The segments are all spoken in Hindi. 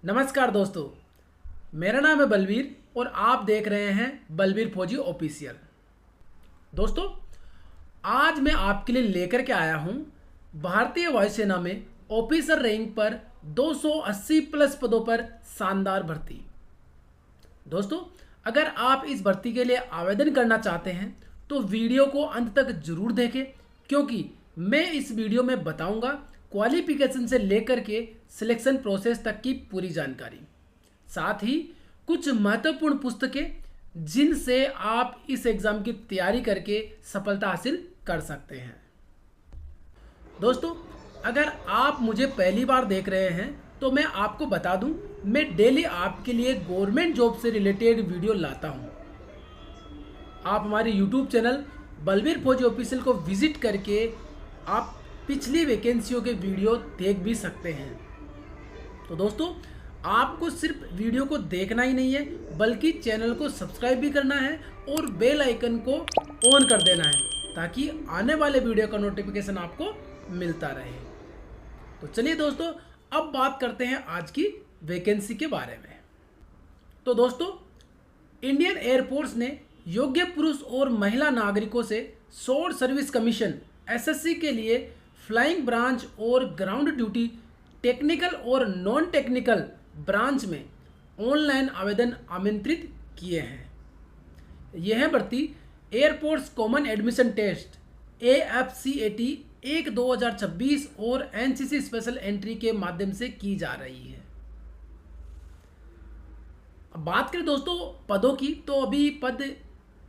नमस्कार दोस्तों, मेरा नाम है बलवीर और आप देख रहे हैं बलवीर फौजी ऑफिशियल। दोस्तों, आज मैं आपके लिए लेकर के आया हूं भारतीय वायुसेना में ऑफिसर रैंक पर 280 प्लस पदों पर शानदार भर्ती। दोस्तों, अगर आप इस भर्ती के लिए आवेदन करना चाहते हैं तो वीडियो को अंत तक जरूर देखें, क्योंकि मैं इस वीडियो में बताऊंगा क्वालिफिकेशन से लेकर के सिलेक्शन प्रोसेस तक की पूरी जानकारी, साथ ही कुछ महत्वपूर्ण पुस्तकें जिनसे आप इस एग्जाम की तैयारी करके सफलता हासिल कर सकते हैं। दोस्तों, अगर आप मुझे पहली बार देख रहे हैं तो मैं आपको बता दूं, मैं डेली आपके लिए गवर्नमेंट जॉब से रिलेटेड वीडियो लाता हूं। आप हमारे यूट्यूब चैनल बलवीर फौजी ऑफिशियल को विजिट करके आप पिछली वैकेंसियों के वीडियो देख भी सकते हैं। तो दोस्तों, आपको सिर्फ वीडियो को देखना ही नहीं है, बल्कि चैनल को सब्सक्राइब भी करना है और बेल आइकन को ऑन कर देना है, ताकि आने वाले वीडियो का नोटिफिकेशन आपको मिलता रहे। तो चलिए दोस्तों, अब बात करते हैं आज की वैकेंसी के बारे में। तो दोस्तों, इंडियन एयरफोर्स ने योग्य पुरुष और महिला नागरिकों से शॉर्ट सर्विस कमीशन एसएससी के लिए फ्लाइंग ब्रांच और ग्राउंड ड्यूटी टेक्निकल और नॉन टेक्निकल ब्रांच में ऑनलाइन आवेदन आमंत्रित किए हैं। यह भर्ती air force common admission test AFCAT 1/2026 और एनसीसी स्पेशल एंट्री के माध्यम से की जा रही है। अब बात करें दोस्तों पदों की, तो अभी पद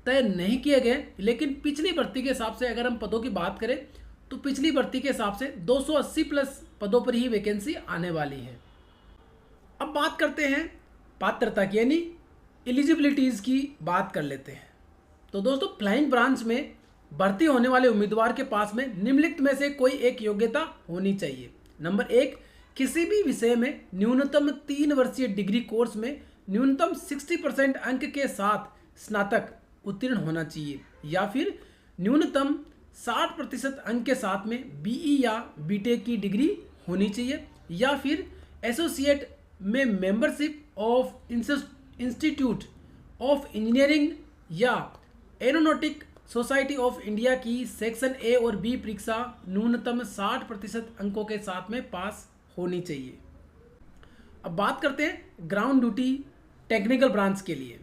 तय नहीं किए गए, लेकिन पिछली भर्ती के हिसाब से अगर हम पदों की बात करें तो पिछली भर्ती के हिसाब से 280 प्लस पदों पर ही वैकेंसी आने वाली है। अब बात करते हैं पात्रता की, यानी एलिजिबिलिटीज़ की बात कर लेते हैं। तो दोस्तों, फ्लाइंग ब्रांच में भर्ती होने वाले उम्मीदवार के पास में निम्नलिखित में से कोई एक योग्यता होनी चाहिए। नंबर 1, किसी भी विषय में न्यूनतम 3 वर्षीय डिग्री कोर्स में न्यूनतम 60% अंक के साथ स्नातक उत्तीर्ण होना चाहिए, या फिर न्यूनतम 60% अंक के साथ में BE या BTech की डिग्री होनी चाहिए, या फिर एसोसिएट में membership of institute of engineering या एरोनॉटिक सोसाइटी ऑफ इंडिया की सेक्शन A और B परीक्षा न्यूनतम 60% अंकों के साथ में पास होनी चाहिए। अब बात करते हैं ग्राउंड ड्यूटी टेक्निकल ब्रांच के लिए।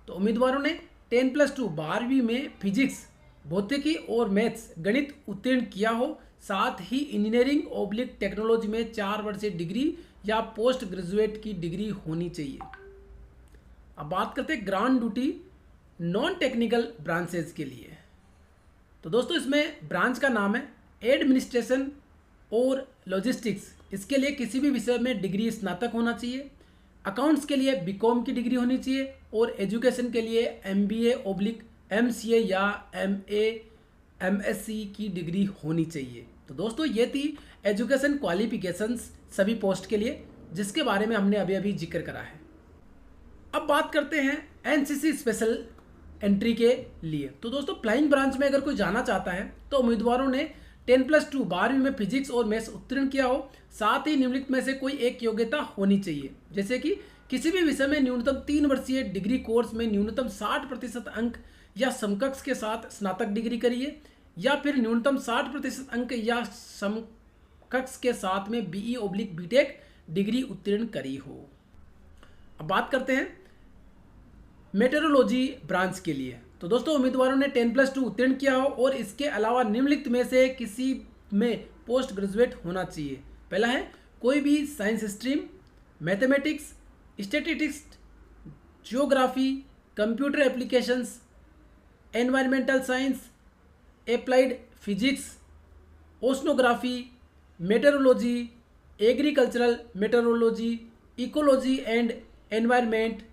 तो उम्मीदवारों ने 10+2 12वीं में फिजिक्स, भौतिकी और मैथ्स गणित उत्तीर्ण किया हो, साथ ही इंजीनियरिंग / टेक्नोलॉजी में 4 वर्षीय डिग्री या पोस्ट ग्रेजुएट की डिग्री होनी चाहिए। अब बात करते हैं ground duty non technical branches के लिए। तो दोस्तों, इसमें ब्रांच का नाम है एडमिनिस्ट्रेशन और लॉजिस्टिक्स। इसके लिए किसी भी विषय में डिग्री स्नातक होना चाहिए। अकाउंट्स के लिए BCom की डिग्री होनी चाहिए और एजुकेशन के लिए MBA/MCA या MA MSc की डिग्री होनी चाहिए। तो दोस्तों, ये थी एजुकेशन क्वालिफिकेशंस सभी पोस्ट के लिए, जिसके बारे में हमने अभी अभी जिक्र करा है। अब बात करते हैं एनसीसी स्पेशल एंट्री के लिए। तो दोस्तों, फ्लाइंग ब्रांच में अगर कोई जाना चाहता है तो उम्मीदवारों ने 10+2 12वीं में फिजिक्स और मैथ्स उत्तीर्ण किया हो, साथ ही निम्नलिखित में से कोई एक योग्यता होनी चाहिए, जैसे कि किसी भी विषय में न्यूनतम 3 वर्षीय डिग्री कोर्स में न्यूनतम 60% अंक या समकक्ष के साथ स्नातक डिग्री करिए, या फिर न्यूनतम 60% अंक या समकक्ष के साथ में BE/BTech डिग्री उत्तीर्ण करी हो। अब बात करते हैं मेट्रोलॉजी ब्रांच के लिए। तो दोस्तों, उम्मीदवारों ने 10+2 उत्तीर्ण किया हो और इसके अलावा निम्नलिखित में से किसी में पोस्ट ग्रेजुएट होना चाहिए। पहला है कोई भी science stream, mathematics, statistics, geography, computer applications, environmental science, applied physics, oceanography, metrology, agricultural metrology, ecology and environment,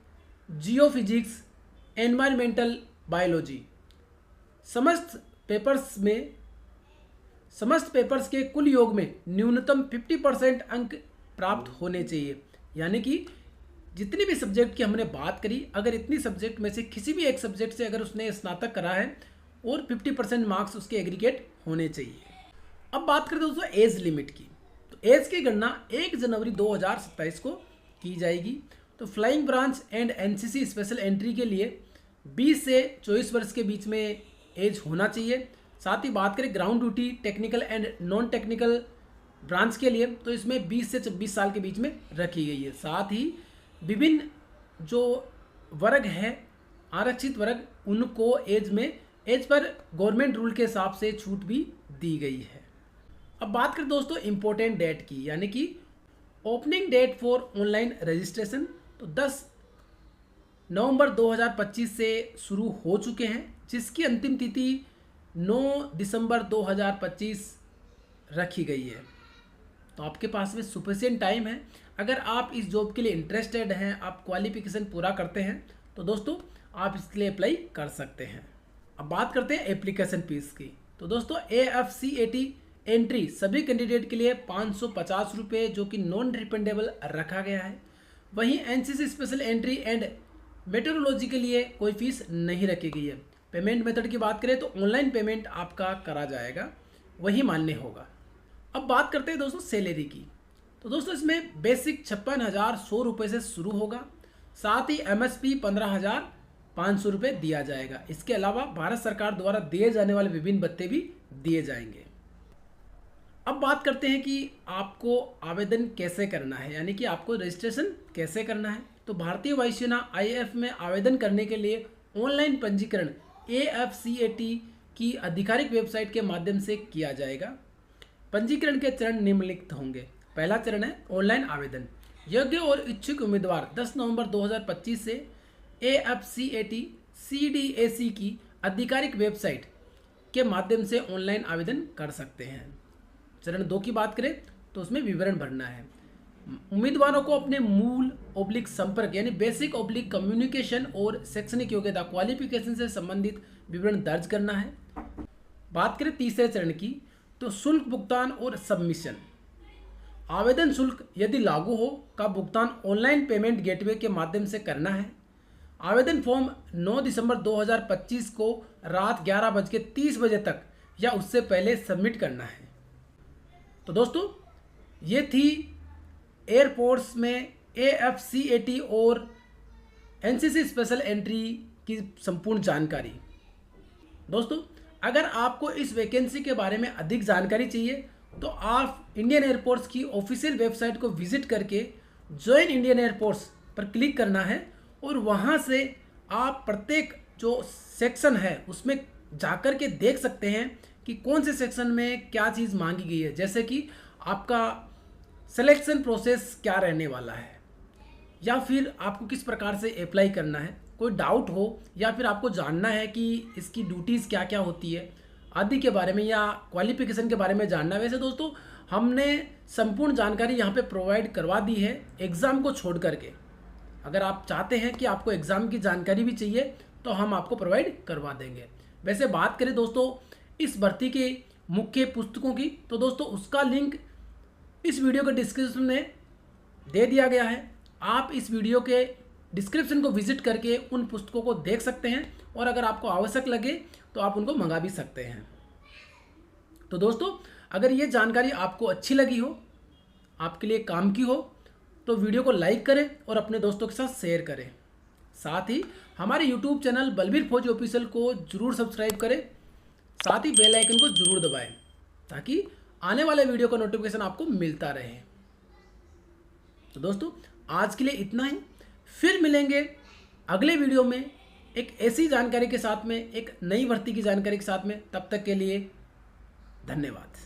geophysics, environmental biology. समस्त पेपर्स के कुल योग में न्यूनतम 50% अंक प्राप्त होने चाहिए। यानी कि जितनी भी सब्जेक्ट की हमने बात करी, अगर इतनी सब्जेक्ट में से किसी भी एक सब्जेक्ट से अगर उसने स्नातक करा है और 50% मार्क्स उसके एग्रीगेट होने चाहिए। अब बात करते हैं दोस्तों एज लिमिट की। तो एज की गणना 1 जनवरी 2027 को की जाएगी। तो flying branch and NCC special entry के लिए 20 से 24 वर्ष के बीच में एज होना चाहिए। साथ ही बात करें ground duty technical and non technical branch के लिए तो इसमें 20 से 26 साल के बीच में रखी गई है। साथ ही विभिन्न जो वर्ग है आरक्षित वर्ग उनको एज पर गवर्नमेंट रूल के हिसाब से छूट भी दी गई है। अब बात करें दोस्तों इम्पोर्टेंट डेट की, यानी कि opening date for online registration तो 10 नवंबर 2025 से शुरू हो चुके हैं, जिसकी अंतिम तिथि 9 दिसंबर 2025 रखी गई है। तो आपके पास में सफिशिएंट टाइम है। अगर आप इस जॉब के लिए इंटरेस्टेड हैं, आप क्वालिफिकेशन पूरा करते हैं तो दोस्तों आप इसके लिए अप्लाई कर सकते हैं। अब बात करते हैं एप्लीकेशन फीस की। तो दोस्तों AFCAT एंट्री सभी कैंडिडेट के लिए 550 रुपये जो कि नॉन रिफंडेबल रखा गया है। वहीं NCC special entry and metrology के लिए कोई फीस नहीं रखी गई है। पेमेंट मेथड की बात करें तो ऑनलाइन पेमेंट आपका करा जाएगा, वही मान्य होगा। अब बात करते हैं दोस्तों सैलरी की। तो दोस्तों इसमें बेसिक 56,100 रुपये से शुरू होगा। साथ ही MSP 15,500 रुपये दिया जाएगा। इसके अलावा भारत सरकार द्वारा दिए जाने वाले विभिन्न भत्ते भी दिए जाएंगे। अब बात करते हैं कि आपको आवेदन कैसे करना है, यानी कि आपको रजिस्ट्रेशन कैसे करना है। तो भारतीय वायुसेना IAF में आवेदन करने के लिए ऑनलाइन पंजीकरण AFCAT की आधिकारिक वेबसाइट के माध्यम से किया जाएगा। पंजीकरण के चरण निम्नलिखित होंगे। पहला चरण है ऑनलाइन आवेदन। योग्य और इच्छुक उम्मीदवार 10 नवंबर 2025 से AFCAT CDAC की आधिकारिक वेबसाइट के माध्यम से ऑनलाइन आवेदन कर सकते हैं। चरण 2 की बात करें तो उसमें विवरण भरना है। उम्मीदवारों को अपने मूल संपर्क यानी बेसिक कम्युनिकेशन और शैक्षणिक योग्यता क्वालिफिकेशन से संबंधित विवरण दर्ज करना है। बात करें तीसरे चरण की तो शुल्क भुगतान और सबमिशन। आवेदन शुल्क यदि लागू हो का भुगतान ऑनलाइन पेमेंट गेटवे के माध्यम से करना है। आवेदन फॉर्म 9 दिसंबर 2025 को रात 11:30 बजे तक या उससे पहले सबमिट करना है। तो दोस्तों ये थी एयरफोर्स में AFCAT और NCC स्पेशल एंट्री की संपूर्ण जानकारी। दोस्तों अगर आपको इस वैकेंसी के बारे में अधिक जानकारी चाहिए तो आप इंडियन एयरफोर्स की ऑफिशियल वेबसाइट को विजिट करके ज्वाइन इंडियन एयरफोर्स पर क्लिक करना है और वहां से आप प्रत्येक जो सेक्शन है उसमें जाकर के देख सकते हैं कि कौन से सेक्शन में क्या चीज़ मांगी गई है, जैसे कि आपका सिलेक्शन प्रोसेस क्या रहने वाला है या फिर आपको किस प्रकार से अप्लाई करना है। कोई डाउट हो या फिर आपको जानना है कि इसकी ड्यूटीज़ क्या क्या होती है आदि के बारे में या क्वालिफिकेशन के बारे में जानना है, वैसे दोस्तों हमने संपूर्ण जानकारी यहाँ पे प्रोवाइड करवा दी है एग्ज़ाम को छोड़ करके। अगर आप चाहते हैं कि आपको एग्ज़ाम की जानकारी भी चाहिए तो हम आपको प्रोवाइड करवा देंगे। वैसे बात करें दोस्तों इस भर्ती के मुख्य पुस्तकों की तो दोस्तों उसका लिंक इस वीडियो के डिस्क्रिप्शन में दे दिया गया है। आप इस वीडियो के डिस्क्रिप्शन को विजिट करके उन पुस्तकों को देख सकते हैं और अगर आपको आवश्यक लगे तो आप उनको मंगा भी सकते हैं। तो दोस्तों अगर ये जानकारी आपको अच्छी लगी हो, आपके लिए काम की हो, तो वीडियो को लाइक करें और अपने दोस्तों के साथ शेयर करें। साथ ही हमारे YouTube चैनल बलबीर फौजी ऑफिशियल को जरूर सब्सक्राइब करें, साथ ही बेल आइकन को जरूर दबाएं ताकि आने वाले वीडियो का नोटिफिकेशन आपको मिलता रहे। तो दोस्तों आज के लिए इतना ही, फिर मिलेंगे अगले वीडियो में एक ऐसी जानकारी के साथ में, एक नई भर्ती की जानकारी के साथ में। तब तक के लिए धन्यवाद।